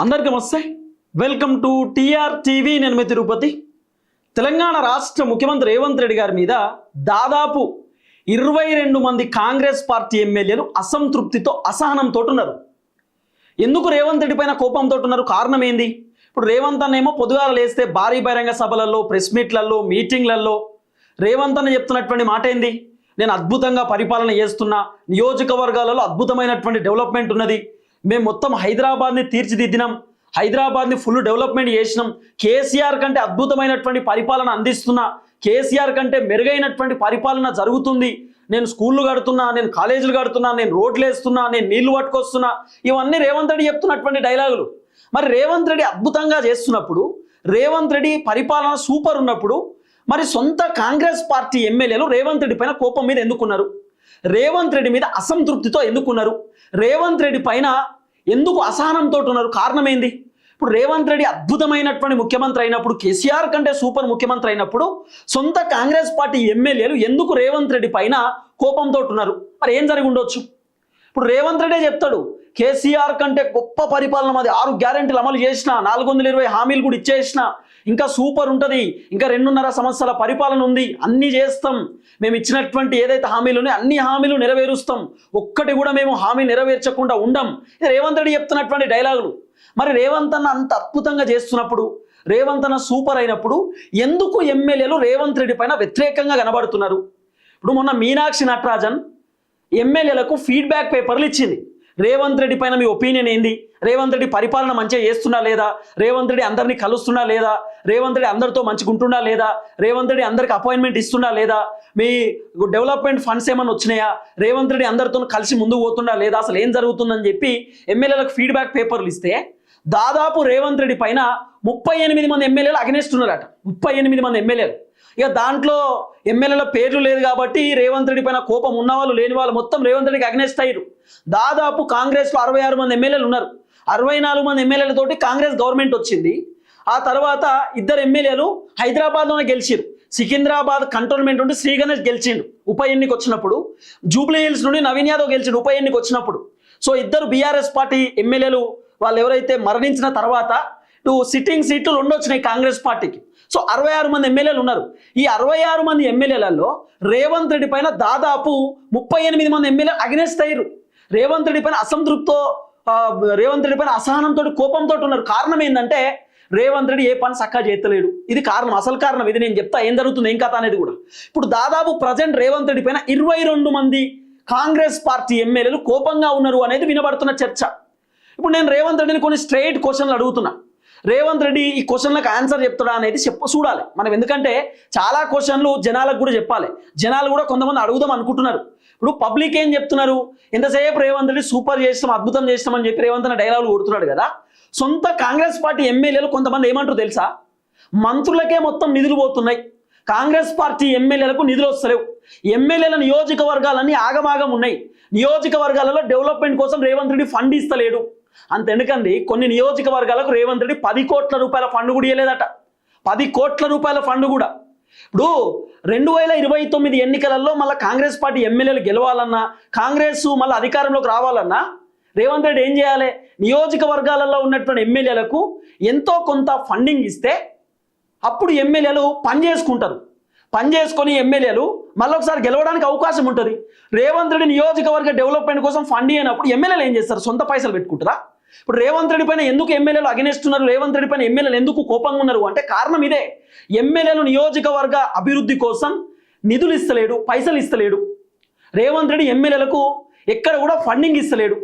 అందరికీ నమస్తే. Welcome to TR TV. నేను మీ తిరుపతి. తెలంగాణ రాష్ట్ర ముఖ్యమంత్రి రేవంత్ రెడ్డి గారి మీద దాదాపు 22 మంది కాంగ్రెస్ పార్టీ ఎమ్మెల్యేలు అసంతృప్తితో అసహనంతో ఉన్నారు. ఎందుకు రేవంత్ రెడ్డి పైన కోపంతో ఉన్నారు? కారణం ఏంది? ఇప్పుడు రేవంత్ అన్నేమో పొద్దుగాల లేస్తే భారీ బహిరంగ సభలలో, ప్రెస్ మీట్లలో, మీటింగ్లలో రేవంత్ అన్న చెప్తున్నటువంటి మాట ఏంది? నేను అద్భుతంగా పరిపాలన చేస్తున్నా, నియోజకవర్గాలలో అద్భుతమైనటువంటి డెవలప్మెంట్ ఉన్నది, మేము మొత్తం హైదరాబాద్ని తీర్చిదిద్దినాం, హైదరాబాద్ని ఫుల్ డెవలప్మెంట్ చేసినాం, కేసీఆర్ కంటే అద్భుతమైనటువంటి పరిపాలన అందిస్తున్నా, కేసీఆర్ కంటే మెరుగైనటువంటి పరిపాలన జరుగుతుంది, నేను స్కూళ్ళు కడుతున్నా, నేను కాలేజీలు కడుతున్నా, నేను రోడ్లు వేస్తున్నా, నేను నీళ్లు పట్టుకొస్తున్నా, ఇవన్నీ రేవంత్ రెడ్డి చెప్తున్నటువంటి డైలాగులు. మరి రేవంత్ రెడ్డి అద్భుతంగా చేస్తున్నప్పుడు, రేవంత్ రెడ్డి పరిపాలన సూపర్ ఉన్నప్పుడు మరి సొంత కాంగ్రెస్ పార్టీ ఎమ్మెల్యేలు రేవంత్ రెడ్డి పైన కోపం మీద ఎందుకున్నారు? రేవంత్ రెడ్డి మీద అసంతృప్తితో ఎందుకున్నారు? రేవంత్ రెడ్డి పైన ఎందుకు అసహనంతో ఉన్నారు? కారణం ఏంది? ఇప్పుడు రేవంత్ రెడ్డి అద్భుతమైనటువంటి ముఖ్యమంత్రి అయినప్పుడు, కేసీఆర్ కంటే సూపర్ ముఖ్యమంత్రి అయినప్పుడు సొంత కాంగ్రెస్ పార్టీ ఎమ్మెల్యేలు ఎందుకు రేవంత్ రెడ్డి పైన కోపంతో ఉన్నారు? మరి ఏం జరిగి ఉండొచ్చు? ఇప్పుడు రేవంత్ రెడ్డి చెప్తాడు, కేసీఆర్ కంటే గొప్ప పరిపాలన మాది, 6 గ్యారెంటీలు అమలు చేసిన, 420 హామీలు కూడా ఇచ్చేసిన, ఇంకా సూపర్ ఉంటుంది, ఇంకా 2.5 సంవత్సరాల పరిపాలన ఉంది, అన్నీ చేస్తాం, మేము ఇచ్చినటువంటి ఏదైతే హామీలు ఉన్నాయో అన్ని హామీలు నెరవేరుస్తాం, ఒక్కటి కూడా మేము హామీ నెరవేర్చకుండా ఉండం. ఇది రేవంత్ రెడ్డి చెప్తున్నటువంటి డైలాగులు. మరి రేవంత్ అన్న అంత అద్భుతంగా చేస్తున్నప్పుడు, రేవంత్ అన్న సూపర్ అయినప్పుడు ఎందుకు ఎమ్మెల్యేలు రేవంత్ రెడ్డి పైన వ్యతిరేకంగా కనబడుతున్నారు? ఇప్పుడు మొన్న మీనాక్షి నటరాజన్ ఎమ్మెల్యేలకు ఫీడ్బ్యాక్ పేపర్లు ఇచ్చింది. రేవంత్ రెడ్డి పైన మీ ఒపీనియన్ ఏంది? రేవంత్ రెడ్డి పరిపాలన మంచిగా చేస్తున్నా లేదా? రేవంత్ రెడ్డి అందరినీ కలుస్తున్నా లేదా? రేవంత్ రెడ్డి అందరితో మంచిగా ఉంటున్నా లేదా? రేవంత్ రెడ్డి అందరికి అపాయింట్మెంట్ ఇస్తున్నా లేదా? మీ డెవలప్మెంట్ ఫండ్స్ ఏమైనా వచ్చినాయా? రేవంత్ రెడ్డి అందరితో కలిసి ముందుకు పోతున్నా లేదా? అసలు ఏం జరుగుతుందని చెప్పి ఎమ్మెల్యేలకు ఫీడ్బ్యాక్ పేపర్లు ఇస్తే దాదాపు రేవంత్ రెడ్డి పైన 38 మంది ఎమ్మెల్యేలు అగెనిస్ట్ ఉన్నారట. 38 మంది ఎమ్మెల్యేలు. ఇక దాంట్లో ఎమ్మెల్యేల పేర్లు లేదు కాబట్టి రేవంత్ రెడ్డి పైన కోపం ఉన్నవాళ్ళు లేని వాళ్ళు మొత్తం రేవంత్ రెడ్డికి అగెనిస్ట్ అయ్యారు. దాదాపు కాంగ్రెస్లో 66 మంది ఎమ్మెల్యేలు ఉన్నారు. 64 మంది ఎమ్మెల్యేలతోటి కాంగ్రెస్ గవర్నమెంట్ వచ్చింది. ఆ తర్వాత 2 ఎమ్మెల్యేలు హైదరాబాద్లోనే గెలిచారు. సికింద్రాబాద్ కంటోన్మెంట్ నుండి శ్రీ గణేష్ గెలిచిండు ఉప ఎన్నిక వచ్చినప్పుడు. జూబ్లీ హిల్స్ నుండి నవీన్ యాదవ్ గెలిచిండు ఉప ఎన్నిక వచ్చినప్పుడు. సో 2 బీఆర్ఎస్ పార్టీ ఎమ్మెల్యేలు వాళ్ళు ఎవరైతే మరణించిన తర్వాత సిట్టింగ్ సీట్లు 2 వచ్చినాయి కాంగ్రెస్ పార్టీకి. సో 66 మంది ఎమ్మెల్యేలు ఉన్నారు. ఈ 66 మంది ఎమ్మెల్యేలలో రేవంత్ రెడ్డి పైన దాదాపు 38 మంది ఎమ్మెల్యేలు అగెనిస్ట్ అయ్యారు. రేవంత్ రెడ్డి పైన అసంతృప్తితో, రేవంత్ రెడ్డి పైన అసహనంతో, కోపంతో ఉన్నారు. కారణం ఏంటంటే రేవంత్ రెడ్డి ఏ పని చక్కగా చేస్తలేడు. ఇది కారణం, అసలు కారణం. ఇది నేను చెప్తా ఏం జరుగుతుంది, ఏం కథ అనేది కూడా. ఇప్పుడు దాదాపు ప్రజెంట్ రేవంత్ రెడ్డి పైన 22 మంది కాంగ్రెస్ పార్టీ ఎమ్మెల్యేలు కోపంగా ఉన్నారు అనేది వినబడుతున్న చర్చ. ఇప్పుడు నేను రేవంత్ రెడ్డిని కొన్ని స్ట్రైట్ క్వశ్చన్లు అడుగుతున్నా. రేవంత్ రెడ్డి ఈ క్వశ్చన్లకు ఆన్సర్ చెప్తాడా అనేది చూడాలి మనం. ఎందుకంటే చాలా క్వశ్చన్లు జనాలకు కూడా చెప్పాలి. జనాలు కూడా కొంతమంది అడుగుదాం అనుకుంటున్నారు. ఇప్పుడు పబ్లిక్ ఏం చెప్తున్నారు? ఎంతసేపు రేవంత్ రెడ్డి సూపర్ చేస్తాం, అద్భుతం చేస్తామని చెప్పి రేవంత్ అన్న డైలాగులు కొడుతున్నాడు కదా. సొంత కాంగ్రెస్ పార్టీ ఎమ్మెల్యేలు కొంతమంది ఏమంటారు తెలుసా? మంత్రులకే మొత్తం నిధులు పోతున్నాయి, కాంగ్రెస్ పార్టీ ఎమ్మెల్యేలకు నిధులు వస్తలేవు, ఎమ్మెల్యేల నియోజకవర్గాలన్నీ ఆగమాగం ఉన్నాయి, నియోజకవర్గాలలో డెవలప్మెంట్ కోసం రేవంత్ రెడ్డి ఫండ్ ఇస్తలేడు. అంతెందుకండి, కొన్ని నియోజకవర్గాలకు రేవంత్ రెడ్డి 10 కోట్ల రూపాయల ఫండ్ కూడా ఇవ్వలేదట. 10 కోట్ల రూపాయల ఫండ్ కూడా. ఇప్పుడు 2029 ఎన్నికలలో మళ్ళీ కాంగ్రెస్ పార్టీ ఎమ్మెల్యేలు గెలవాలన్నా, కాంగ్రెస్ మళ్ళీ అధికారంలోకి రావాలన్నా రేవంత్ రెడ్డి ఏం చేయాలి? నియోజకవర్గాలలో ఉన్నటువంటి ఎమ్మెల్యేలకు ఎంతో కొంత ఫండింగ్ ఇస్తే అప్పుడు ఎమ్మెల్యేలు పని చేసుకుంటారు. పని చేసుకొని ఎమ్మెల్యేలు మళ్ళీ ఒకసారి గెలవడానికి అవకాశం ఉంటుంది. రేవంత్ రెడ్డి నియోజకవర్గ డెవలప్మెంట్ కోసం ఫండ్ అయినప్పుడు ఎమ్మెల్యేలు ఏం చేస్తారు? సొంత పైసలు పెట్టుకుంటారా? ఇప్పుడు రేవంత్ రెడ్డి పైన ఎందుకు ఎమ్మెల్యేలు అగెనిస్తున్నారు, రేవంత్ రెడ్డి పైన ఎమ్మెల్యేలు ఎందుకు కోపంగా ఉన్నారు అంటే కారణం ఇదే. ఎమ్మెల్యేలు నియోజకవర్గ అభివృద్ధి కోసం నిధులు ఇస్తలేడు, పైసలు ఇస్తలేడు. రేవంత్ రెడ్డి ఎమ్మెల్యేలకు ఎక్కడ కూడా ఫండింగ్ ఇస్తలేడు.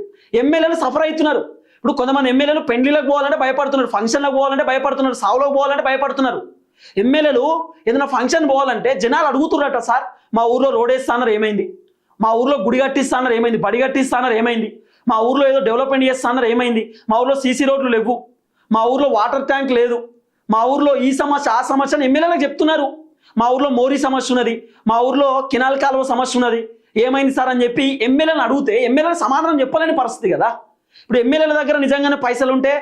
ఎమ్మెల్యేలు సఫర్ అవుతున్నారు. ఇప్పుడు కొంతమంది ఎమ్మెల్యేలు పెండ్లిలకు పోవాలంటే భయపడుతున్నారు, ఫంక్షన్లకు పోవాలంటే భయపడుతున్నారు, సావులకు పోవాలంటే భయపడుతున్నారు. ఎమ్మెల్యేలు ఏదైనా ఫంక్షన్ పోవాలంటే జనాలు అడుగుతున్నారట, సార్ మా ఊర్లో రోడ్ వేస్తాన్నారు ఏమైంది, మా ఊర్లో గుడి కట్టిస్తాన్నారు ఏమైంది, బడి కట్టిస్తాన్నారు ఏమైంది, మా ఊర్లో ఏదో డెవలప్మెంట్ చేస్తాన్నారు ఏమైంది, మా ఊర్లో సీసీ రోడ్లు లేవు, మా ఊర్లో వాటర్ ట్యాంక్ లేదు, మా ఊర్లో ఈ సమస్య ఆ సమస్య అని ఎమ్మెల్యేలకు చెప్తున్నారు. మా ఊర్లో మోరీ సమస్య ఉన్నది, మా ఊర్లో కెనాల్ కాలువ సమస్య ఉన్నది, ఏమైంది సార్ అని చెప్పి ఎమ్మెల్యేలను అడిగితే ఎమ్మెల్యేలు సమాధానం చెప్పలేని పరిస్థితి కదా. ఇప్పుడు ఎమ్మెల్యేల దగ్గర నిజంగానే పైసలు ఉంటే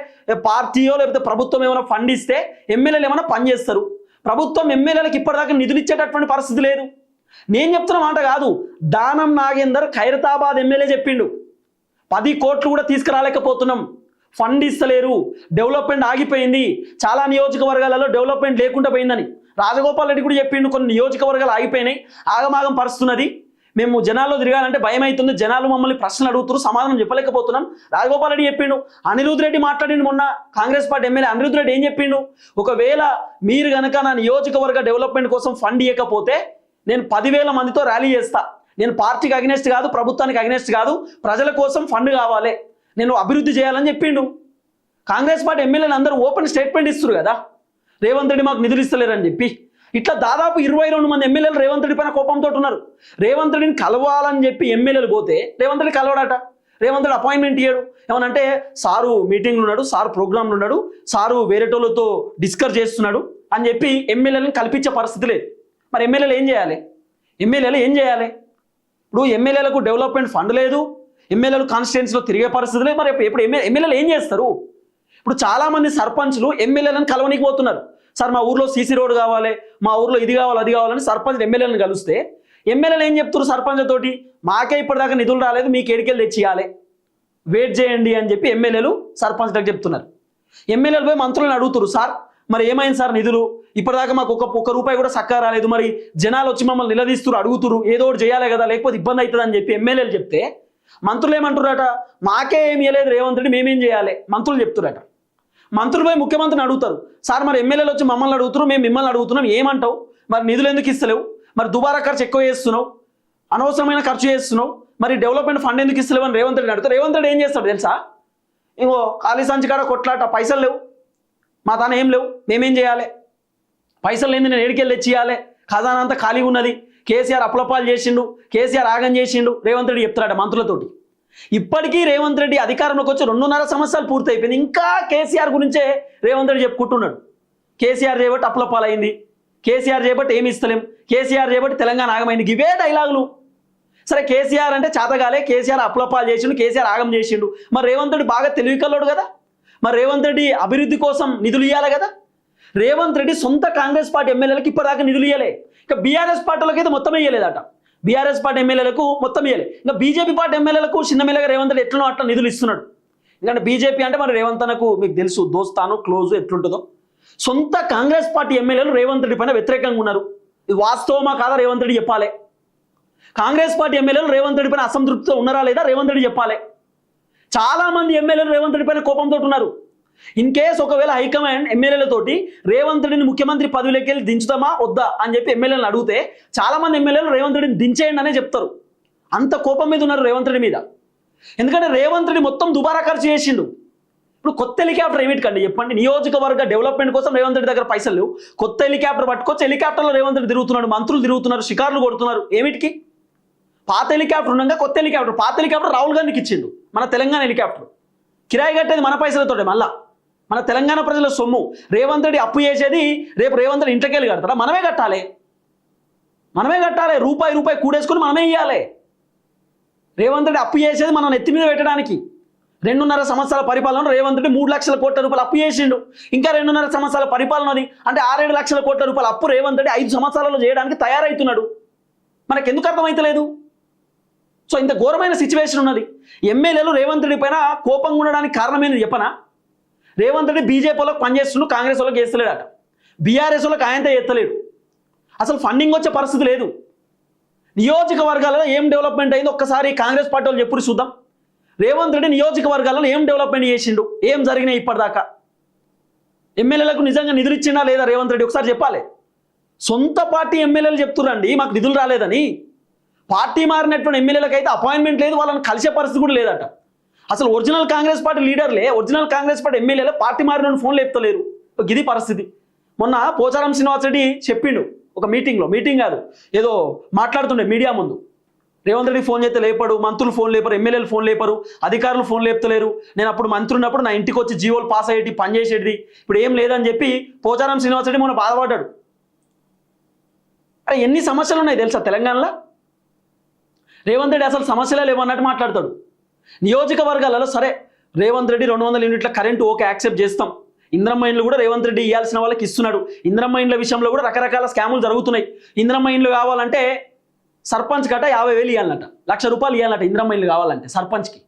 పార్టీయో లేకపోతే ప్రభుత్వం ఏమైనా ఫండ్ ఇస్తే ఎమ్మెల్యేలు ఏమైనా పని చేస్తారు. ప్రభుత్వం ఎమ్మెల్యేలకు ఇప్పటిదాకా నిధులు ఇచ్చేటటువంటి పరిస్థితి లేదు. నేను చెప్తున్న మాట కాదు, దానం నాగేందర్ ఖైరతాబాద్ ఎమ్మెల్యే చెప్పిండు 10 కోట్లు కూడా తీసుకురాలేకపోతున్నాం, ఫండ్ ఇస్తలేరు, డెవలప్మెంట్ ఆగిపోయింది, చాలా నియోజకవర్గాలలో డెవలప్మెంట్ లేకుండా పోయిందని రాజగోపాల్ రెడ్డి కూడా చెప్పిండు. కొన్ని నియోజకవర్గాలు ఆగిపోయినాయి, ఆగమాగం పరుస్తున్నది, మేము జనాల్లో తిరగాలంటే భయం అవుతుంది, జనాలు మమ్మల్ని ప్రశ్నలు అడుగుతారు, సమాధానం చెప్పలేకపోతున్నాం. రాజగోపాల్ రెడ్డి చెప్పిండు. అనిరుద్ రెడ్డి మాట్లాడిండు మొన్న, కాంగ్రెస్ పార్టీ ఎమ్మెల్యే అనిరుద్ రెడ్డి ఏం చెప్పిండు, ఒకవేళ మీరు కనుక నా నియోజకవర్గ డెవలప్మెంట్ కోసం ఫండ్ ఇవ్వకపోతే నేను 10,000 మందితో ర్యాలీ చేస్తా, నేను పార్టీకి అగ్నెస్ట్ కాదు, ప్రభుత్వానికి అగ్నెస్ట్ కాదు, ప్రజల కోసం ఫండ్ కావాలి, నేను అభివృద్ధి చేయాలని చెప్పిండు. కాంగ్రెస్ పార్టీ ఎమ్మెల్యేలు అందరూ ఓపెన్ స్టేట్మెంట్ ఇస్తారు కదా, రేవంత్ రెడ్డి మాకు నిధులు ఇస్తలేరని చెప్పి. ఇట్లా దాదాపు 22 మంది ఎమ్మెల్యేలు రేవంత్ రెడ్డి పైన కోపంతో ఉన్నారు. రేవంత్ రెడ్డిని కలవాలని చెప్పి ఎమ్మెల్యేలు పోతే రేవంత్ రెడ్డి కలవడాట, రేవంత్ రెడ్డి అపాయింట్మెంట్ ఇయ్యాడు. ఏమనంటే సారు మీటింగ్లు ఉన్నాడు, సారు ప్రోగ్రాంలు ఉన్నాడు, సారు వేరేటోళ్ళతో డిస్కస్ చేస్తున్నాడు అని చెప్పి ఎమ్మెల్యేలను కల్పించే పరిస్థితి లేదు. మరి ఎమ్మెల్యేలు ఏం చేయాలి? ఇప్పుడు ఎమ్మెల్యేలకు డెవలప్మెంట్ ఫండ్ లేదు, ఎమ్మెల్యేలు కాన్స్టిట్యున్సీలో తిరిగే పరిస్థితి లేదు. మరి ఇప్పుడు ఎమ్మెల్యేలు ఏం చేస్తారు? ఇప్పుడు చాలామంది సర్పంచ్లు ఎమ్మెల్యేలను కలవనీకి పోతున్నారు. సార్ మా ఊర్లో సీసీ రోడ్ కావాలి, మా ఊర్లో ఇది కావాలి, అది కావాలని సర్పంచ్ ఎమ్మెల్యేలను కలిస్తే ఎమ్మెల్యేలు ఏం చెప్తారు సర్పంచ్ తోటి, మాకే ఇప్పటిదాకా నిధులు రాలేదు, మీకు ఏడికెళ్ళి తెచ్చియాలి, వెయిట్ చేయండి అని చెప్పి ఎమ్మెల్యేలు సర్పంచ్లకు చెప్తున్నారు. ఎమ్మెల్యేలు పోయి మంత్రులను అడుగుతారు, సార్ మరి ఏమైంది సార్ నిధులు, ఇప్పటిదాకా మాకు ఒక్క రూపాయి కూడా చక్కగా రాలేదు, మరి జనాలు వచ్చి మమ్మల్ని నిలదీస్తున్నారు, అడుగుతురు, ఏదో ఒకటి చేయాలి కదా, లేకపోతే ఇబ్బంది అవుతుంది అని చెప్పి ఎమ్మెల్యేలు చెప్తే మంత్రులు ఏమంటున్నారట, మాకే ఏమి ఇవ్వలేదు రేవంత్ రెడ్డి, మేమేం చేయాలి మంత్రులు చెప్తున్నారట. మంత్రులు పోయి ముఖ్యమంత్రిని అడుగుతారు, సార్ మరి ఎమ్మెల్యేలు వచ్చి మమ్మల్ని అడుగుతున్నాం, మేము మిమ్మల్ని అడుగుతున్నాం, ఏమంటావు, మరి నిధులు ఎందుకు ఇస్తలేవు, మరి దుబారా ఖర్చు ఎక్కువ చేస్తున్నావు, అనవసరమైన ఖర్చు చేస్తున్నావు, మరి డెవలప్మెంట్ ఫండ్ ఎందుకు ఇస్తలేవు అని రేవంత్ రెడ్డి అడుగుతారు. రేవంత్ రెడ్డి ఏం చేస్తాడు తెలుసా, ఇంకో ఖాళీ సంచి కాడ కొట్లాట, పైసలు లేవు, మా తాను ఏం లేవు, మేమేం చేయాలి, పైసలు లేని నేను ఏడికెళ్ళి తెచ్చియాలి, ఖజానా అంతా ఖాళీ ఉన్నది, కేసీఆర్ అప్లపాలు చేసిండు, కేసీఆర్ ఆగం చేసిండు, రేవంత్ రెడ్డి చెప్తాడు మంత్రులతోటి. ఇప్పటికీ రేవంత్ రెడ్డి అధికారంలోకి వచ్చి 2.5 సంవత్సరాలు పూర్తయిపోయింది, ఇంకా కేసీఆర్ గురించే రేవంత్ రెడ్డి చెప్పుకుంటున్నాడు. కేసీఆర్ చేయబట్టి అప్లపాలైంది, కేసీఆర్ చేయబట్టి ఏమి ఇస్తలేం, కేసీఆర్ చేయబట్టి తెలంగాణ ఆగమైంది, ఇవే డైలాగులు. సరే కేసీఆర్ అంటే చేతగాలే, కేసీఆర్ అప్లపాలు చేసిండు, కేసీఆర్ ఆగం చేసిండు, మరి రేవంత్ రెడ్డి బాగా తెలివికల్లోడు కదా, మరి రేవంత్ రెడ్డి అభివృద్ధి కోసం నిధులు ఇవ్వాలి కదా. రేవంత్ రెడ్డి సొంత కాంగ్రెస్ పార్టీ ఎమ్మెల్యేలకు ఇప్పటిదాకా నిధులు ఇవ్వలే, ఇంకా బీఆర్ఎస్ పార్టీలకు అయితే మొత్తం ఇవ్వలేదట, బీఆర్ఎస్ పార్టీ ఎమ్మెల్యేలకు మొత్తం ఇవ్వలే, ఇంకా బీజేపీ పార్టీ ఎమ్మెల్యేలకు చిన్న మెల్లగా రేవంత్ రెడ్డి ఎట్లనో అట్లా నిధులు ఇస్తున్నాడు. ఎందుకంటే బీజేపీ అంటే మరి రేవంత్ అన్నకు మీకు తెలుసు, దోస్తాను క్లోజు ఎట్లుంటుందో. సొంత కాంగ్రెస్ పార్టీ ఎమ్మెల్యేలు రేవంత్ రెడ్డి పైన వ్యతిరేకంగా ఉన్నారు, ఇది వాస్తవమా కాదా రేవంత్ రెడ్డి చెప్పాలి. కాంగ్రెస్ పార్టీ ఎమ్మెల్యేలు రేవంత్ రెడ్డి పైన అసంతృప్తితో ఉన్నారా లేదా రేవంత్ రెడ్డి చెప్పాలి. చాలా మంది ఎమ్మెల్యేలు రేవంత్ రెడ్డి పైన కోపంతో ఉన్నారు. ఇన్ కేస్ ఒకవేళ హైకమాండ్ ఎమ్మెల్యేలతోటి రేవంత్ రెడ్డిని ముఖ్యమంత్రి పదవిలోకి వెళ్ళి దించుదామా వద్దా అని చెప్పి ఎమ్మెల్యేలను అడిగితే చాలా మంది ఎమ్మెల్యేలు రేవంత్ రెడ్డిని దించేయండి అనే చెప్తారు. అంత కోపం మీద ఉన్నారు రేవంత్ రెడ్డి మీద. ఎందుకంటే రేవంత్ రెడ్డి మొత్తం దుబారా ఖర్చు చేసిండు. ఇప్పుడు కొత్త హెలికాప్టర్ ఏమిటికండి చెప్పండి, నియోజకవర్గ డెవలప్మెంట్ కోసం రేవంత్ రెడ్డి దగ్గర పైసలు లేవు, కొత్త హెలికాప్టర్ పట్టుకొచ్చి హెలికాప్టర్లో రేవంత్ రెడ్డి తిరుగుతున్నాడు, మంత్రులు తిరుగుతున్నారు, షికార్లు కొడుతున్నారు. ఏమిటికి? పాత హెలికాప్టర్ ఉండగా కొత్త హెలికాప్టర్, పాత హెలికాప్టర్ రాహుల్ గాంధీకి ఇచ్చిండు, మన తెలంగాణ హెలికాప్టర్ కిరాయి కట్టేది మన పైసలతోటే, మళ్ళా మన తెలంగాణ ప్రజల సొమ్ము. రేవంత్ రెడ్డి అప్పు చేసేది రేపు రేవంత్ రెడ్డి ఇంటికెళ్ళి కడతారా? మనమే కట్టాలి, రూపాయి కూడేసుకొని మనమే ఇవ్వాలి. రేవంత్ రెడ్డి అప్పు చేసేది మనం నెత్తి మీద పెట్టడానికి. 2.5 సంవత్సరాల పరిపాలన రేవంత్ రెడ్డి 3 లక్షల కోట్ల రూపాయలు అప్పు చేసిండు. ఇంకా 2.5 సంవత్సరాల పరిపాలన అది అంటే 6-7 లక్షల కోట్ల రూపాయల అప్పు రేవంత్ రెడ్డి 5 సంవత్సరాలలో చేయడానికి తయారవుతున్నాడు. మనకెందుకు అర్థమవుతలేదు? సో ఇంత ఘోరమైన సిచ్యువేషన్ ఉన్నది. ఎమ్మెల్యేలు రేవంత్ రెడ్డి పైన కోపంగా ఉండడానికి కారణం ఏంటి చెప్పనా? రేవంత్ రెడ్డి బీజేపీ వాళ్ళకి పనిచేస్తుండు, కాంగ్రెస్ వాళ్ళకి చేస్తలేడట, బీఆర్ఎస్ వాళ్ళకి ఆయనతో ఎత్తలేడు, అసలు ఫండింగ్ వచ్చే పరిస్థితి లేదు. నియోజకవర్గాలలో ఏం డెవలప్మెంట్ అయిందో ఒక్కసారి కాంగ్రెస్ పార్టీ వాళ్ళు చెప్పుడు చూద్దాం. రేవంత్ రెడ్డి నియోజకవర్గాలలో ఏం డెవలప్మెంట్ చేసిండు, ఏం జరిగినాయి ఇప్పటిదాకా? ఎమ్మెల్యేలకు నిజంగా నిధులు ఇచ్చిండా లేదా రేవంత్ రెడ్డి ఒకసారి చెప్పాలి. సొంత పార్టీ ఎమ్మెల్యేలు చెప్తురండి మాకు నిధులు రాలేదని. పార్టీ మారినటువంటి ఎమ్మెల్యేలకు అయితే అపాయింట్మెంట్ లేదు, వాళ్ళని కలిసే పరిస్థితి కూడా లేదట. అసలు ఒరిజినల్ కాంగ్రెస్ పార్టీ లీడర్లే, ఒరిజినల్ కాంగ్రెస్ పార్టీ ఎమ్మెల్యేలే పార్టీ మారిన ఫోన్లు ఎత్తలేరు. ఇది పరిస్థితి. మొన్న పోచారం శ్రీనివాస్ రెడ్డి చెప్పిండు ఒక మీటింగ్లో, మీటింగ్ కాదు ఏదో మాట్లాడుతుండే మీడియా ముందు, రేవంత్ రెడ్డి ఫోన్ చేస్తే లేపడు, మంత్రులు ఫోన్ లేపరు, ఎమ్మెల్యేలు ఫోన్ లేపరు, అధికారులు ఫోన్ లేపుతలేరు, నేను అప్పుడు మంత్రి ఉన్నప్పుడు నా ఇంటికి వచ్చి జీవోలు పాస్ అయ్యేటి పని చేసేది, ఇప్పుడు ఏం లేదని చెప్పి పోచారం శ్రీనివాస్ రెడ్డి మొన్న బాధపడ్డాడు. అరే ఎన్ని సమస్యలు ఉన్నాయి తెలుసా తెలంగాణలో? రేవంత్ రెడ్డి అసలు సమస్యలే లేవన్నట్టు మాట్లాడతాడు. నియోజకవర్గాలలో సరే రేవంత్ రెడ్డి 200 యూనిట్ల కరెంటు ఓకే యాక్సెప్ట్ చేస్తాం, ఇంద్రమ్మ ఇండ్లు కూడా రేవంత్ రెడ్డి ఇవ్వాల్సిన వాళ్ళకి ఇస్తున్నాడు, ఇంద్రమ్మ ఇండ్ల విషయంలో కూడా రకరకాల స్కాములు జరుగుతున్నాయి. ఇంద్రమ్మ ఇండ్లు కావాలంటే సర్పంచ్ గట 50,000 ఇవ్వాలన్నట, 1,00,000 రూపాయలు ఇవ్వాలన్నట ఇంద్రమ్మ ఇండ్లు కావాలంటే సర్పంచ్కి.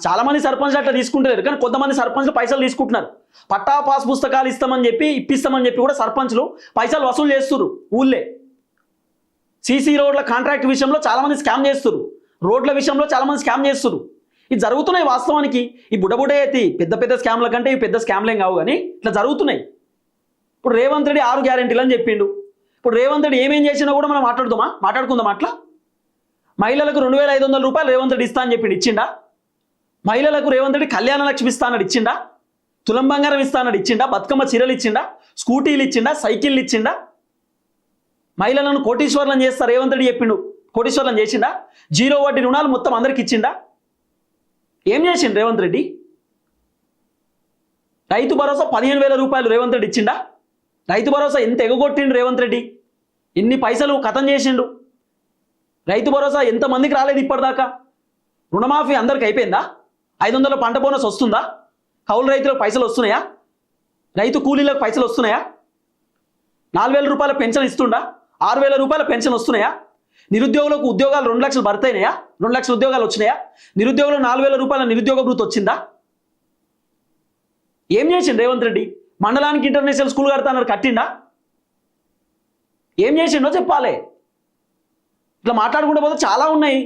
చాలా మంది సర్పంచ్లు అట్లా తీసుకుంటారు, కానీ కొంతమంది సర్పంచ్లు పైసలు తీసుకుంటున్నారు. పట్టా పాస్ పుస్తకాలు ఇప్పిస్తామని చెప్పి కూడా సర్పంచ్లు పైసలు వసూలు చేస్తున్నారు. ఊళ్ళే సీసీ రోడ్ల కాంట్రాక్ట్ విషయంలో చాలా మంది స్కామ్ చేస్తున్నారు, రోడ్ల విషయంలో చాలా మంది స్కామ్ చేస్తున్నారు. ఇది జరుగుతున్నాయి. వాస్తవానికి ఈ బుడబుడే అయితే పెద్ద పెద్ద స్కామ్ల కంటే ఇవి పెద్ద స్కామ్లేం కావు, కానీ ఇట్లా జరుగుతున్నాయి. ఇప్పుడు రేవంత్ రెడ్డి 6 గ్యారెంటీలు అని చెప్పిండు. ఇప్పుడు రేవంత్ రెడ్డి ఏమేం చేసినా కూడా మనం మాట్లాడుకుందాం. అట్లా మహిళలకు 2500 రూపాయలు రేవంత్ రెడ్డి ఇస్తా అని చెప్పిండు, ఇచ్చిండా? మహిళలకు రేవంత్ రెడ్డి కళ్యాణ లక్ష్మి ఇస్తా అన్నాడు, ఇచ్చిండా? తులం బంగారం ఇస్తా అన్నాడు, ఇచ్చిండా? బతుకమ్మ చీరలు ఇచ్చిండా? స్కూటీలు ఇచ్చిండా? సైకిళ్ళు ఇచ్చిండా? మహిళలను కోటీశ్వర్లను చేస్తా రేవంత్ రెడ్డి చెప్పిండు, కోటీశ్వర్లను చేసిండా? 0 వడ్డీ రుణాలు మొత్తం అందరికి ఇచ్చిండా? ఏం చేసిండు రేవంత్ రెడ్డి? రైతు భరోసా 15,000 రూపాయలు రేవంత్ రెడ్డి ఇచ్చిండా? రైతు భరోసా ఎంత ఎగగొట్టిండు రేవంత్ రెడ్డి, ఎన్ని పైసలు కథం చేసిండు. రైతు భరోసా ఎంతమందికి రాలేదు ఇప్పటిదాకా? రుణమాఫీ అందరికి అయిపోయిందా? 500 పంట బోనస్ వస్తుందా? కౌలు రైతులకు పైసలు వస్తున్నాయా? రైతు కూలీలకు పైసలు వస్తున్నాయా? 4,000 రూపాయల పెన్షన్ ఇస్తుండా? 6,000 రూపాయల పెన్షన్ వస్తున్నాయా? నిరుద్యోగులకు ఉద్యోగాలు 2 లక్షలు భర్తయినాయా? 2 లక్షల ఉద్యోగాలు వచ్చినాయా? నిరుద్యోగులు 4,000 రూపాయల నిరుద్యోగ భృతి వచ్చిందా? ఏం చేసిండు రేవంత్ రెడ్డి? మండలానికి ఇంటర్నేషనల్ స్కూల్ కడతానన్నారు, కట్టిండా? ఏం చేసిండో చెప్పాలి. ఇట్లా మాట్లాడుకుంటే పోతే చాలా ఉన్నాయి.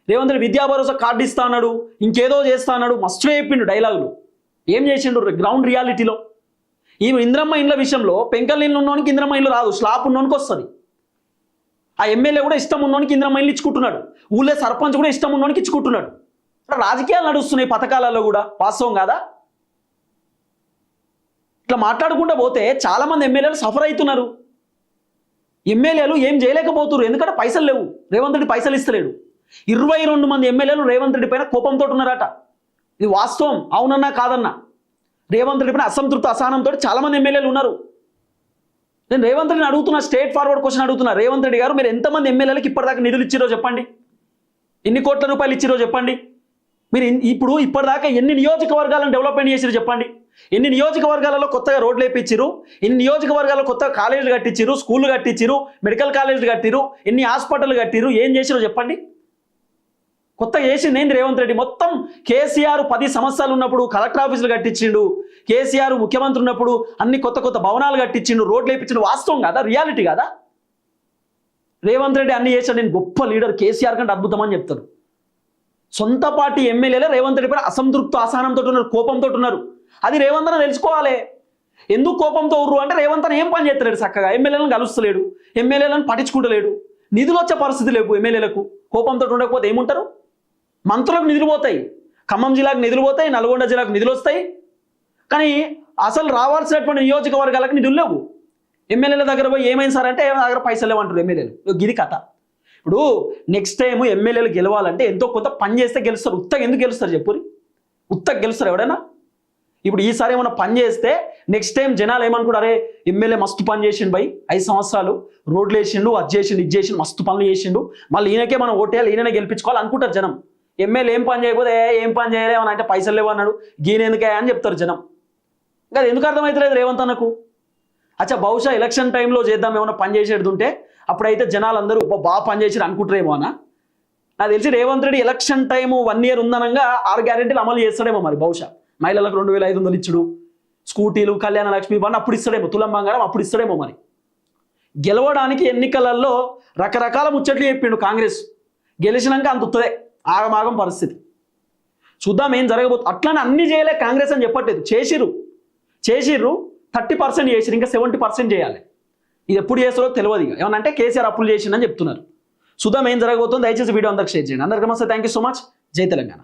రేవంత్ రెడ్డి విద్యా భరోసా కార్డు ఇస్తా అన్నాడు, ఇంకేదో చేస్తా అన్నాడు, మస్తుగా చెప్పిండు డైలాగులు. ఏం చేసిండు గ్రౌండ్ రియాలిటీలో? ఈ ఇంద్రమ్మ ఇండ్ల విషయంలో పెంకల్ ఇల్లు ఉన్నోనికి ఇంద్రమ్మ ఇల్లు రాదు, స్లాప్ ఉన్నోనికి వస్తుంది. ఆ ఎమ్మెల్యే కూడా ఇష్టం ఉన్నోనికి ఇంద్రమ్మ ఇల్లు ఇచ్చుకుంటున్నాడు, ఊళ్ళో సర్పంచ్ కూడా ఇష్టం ఉన్నోనికి ఇచ్చుకుంటున్నాడు. రాజకీయాలు నడుస్తున్నాయి పథకాలలో కూడా, వాస్తవం కాదా? ఇట్లా మాట్లాడుకుంటూ పోతే చాలా మంది ఎమ్మెల్యేలు సఫర్ అవుతున్నారు. ఎమ్మెల్యేలు ఏం చేయలేకపోతున్నారు, ఎందుకంటే పైసలు లేవు. రేవంత్ రెడ్డి పైసలు ఇస్తలేడు. 22 మంది ఎమ్మెల్యేలు రేవంత్ రెడ్డి పైన కోపంతో ఉన్నారట. ఇది వాస్తవం, అవునన్నా కాదన్నా. రేవంత్ రెడ్డి పైన అసంతృప్తి అసహనంతో చాలా మంది ఎమ్మెల్యేలు ఉన్నారు. నేను రేవంత్ రెడ్డిని అడుగుతున్నా, స్ట్రేట్ ఫార్వర్డ్ క్వశ్చన్ అడుగుతున్నా. రేవంత్ రెడ్డి గారు, మీరు ఎంతమంది ఎమ్మెల్యేలకు ఇప్పటిదాకా నిధులు ఇచ్చిరో చెప్పండి, ఎన్ని కోట్ల రూపాయలు ఇచ్చిరో చెప్పండి. మీరు ఇప్పటిదాకా ఎన్ని నియోజకవర్గాలను డెవలప్మెంట్ చేసిరో చెప్పండి. ఎన్ని నియోజకవర్గాలలో కొత్తగా రోడ్లు వేయించారు, ఎన్ని నియోజకవర్గాల్లో కొత్తగా కాలేజీలు కట్టించారు, స్కూళ్ళు కట్టించారు, మెడికల్ కాలేజీలు కట్టిరు, ఎన్ని హాస్పిటల్ కట్టిరు, ఏం చేసిరో చెప్పండి. కొత్తగా చేసింది ఏంది రేవంత్ రెడ్డి? మొత్తం కేసీఆర్ 10 సంవత్సరాలు ఉన్నప్పుడు కలెక్టర్ ఆఫీసులు కట్టించిండు, కేసీఆర్ ముఖ్యమంత్రి ఉన్నప్పుడు అన్ని కొత్త కొత్త భవనాలు కట్టించిండు, రోడ్లు వేయించిండు. వాస్తవం కాదా? రియాలిటీ కాదా? రేవంత్ రెడ్డి అన్ని చేశాడు, నేను గొప్ప లీడర్, కేసీఆర్ కంటే అద్భుతం అని చెప్తారు. సొంత పార్టీ ఎమ్మెల్యేలే రేవంత్ రెడ్డి పైన అసంతృప్తి అసహనంతో ఉన్నారు, కోపంతో ఉన్నారు. అది రేవంత్ అని తెలుసుకోవాలి. ఎందుకు కోపంతో ఉర్రు అంటే రేవంత్ అని ఏం పని చేస్తలేడు, చక్కగా ఎమ్మెల్యేలను కలుస్తలేడు, ఎమ్మెల్యేలను పట్టించుకుంటలేడు, నిధులు వచ్చే పరిస్థితి లేవు ఎమ్మెల్యేలకు. కోపంతో ఉండకపోతే ఏముంటారు? మంత్రులకు నిధులు పోతాయి, ఖమ్మం జిల్లాకు నిధులు పోతాయి, నల్గొండ జిల్లాకు నిధులు వస్తాయి, కానీ అసలు రావాల్సినటువంటి నియోజకవర్గాలకు నిధులు లేవు. ఎమ్మెల్యేల దగ్గర పోయి ఏమైంది సార్ అంటే ఏమైనా దగ్గర పైసలు లేవంటారు ఎమ్మెల్యేలు. గిది కథ. ఇప్పుడు నెక్స్ట్ టైం ఎమ్మెల్యేలు గెలవాలంటే ఎంతో కొంత పని చేస్తే గెలుస్తారు. ఉత్తగా ఎందుకు గెలుస్తారు చెప్పురి? ఉత్తగా గెలుస్తారు ఎవడైనా? ఇప్పుడు ఈసారి ఏమైనా పని చేస్తే నెక్స్ట్ టైం జనాలు ఏమనుకుంటారు, అరే ఎమ్మెల్యే మస్తు పని చేసిండు బై, 5 సంవత్సరాలు రోడ్లు వేసిండు, అది చేసిండు, ఇది చేసిండు, మస్తు పనులు చేసిండు, మళ్ళీ ఈయనకే మనం ఓటేయాలి, ఈయననే గెలిపించుకోవాలి అనుకుంటారు జనం. ఎమ్మెల్యే ఏం పని చేయకపోతే ఏం పని చేయలేమని అంటే పైసలు లేవు అన్నాడు, గీన ఎందుకే అని చెప్తారు జనం. ఇంకా అది ఎందుకు అర్థమవుతలేదు రేవంత్ అన్నకు? అచ్చా బహుశా ఎలక్షన్ టైంలో చేద్దాం ఏమైనా పని చేసేది ఉంటే అప్పుడైతే జనాలు అందరూ బాగా పని చేసి అనుకుంటారేమో అన్న. నాకు తెలిసి Revanth Reddy election time 1 year ఉందనంగా 6 గ్యారెంటీలు అమలు చేస్తాడేమో మరి. బహుశా మహిళలకు 2,500 ఇచ్చుడు, స్కూటీలు, కళ్యాణ లక్ష్మి ఇవన్నీ అప్పుడు ఇస్తాడేమో, తులం బంగారం అప్పుడు ఇస్తాడేమో మరి. గెలవడానికి ఎన్నికలలో రకరకాల ముచ్చట్లు చెప్పిండు కాంగ్రెస్, గెలిచినాక అంత ఉత్తదే ఆగమాగం పరిస్థితి. చూద్దాం ఏం జరగబోతుంది. అట్లానే అన్ని చేయలే కాంగ్రెస్ అని చెప్పట్లేదు, చేసిర్రు 30% చేసిరు, ఇంకా 70% చేయాలి. ఇది ఎప్పుడు చేస్తారో తెలియదు. ఇక ఏమన్నా అంటే కేసీఆర్ అప్పులు చేసిందని చెప్తున్నారు. చూద్దాం ఏం జరగబోతుంది. దయచేసి వీడియో అందరికి షేర్ చేయండి. అందరికీ నమస్తే, థ్యాంక్ యూ సో మచ్. జై తెలంగాణ.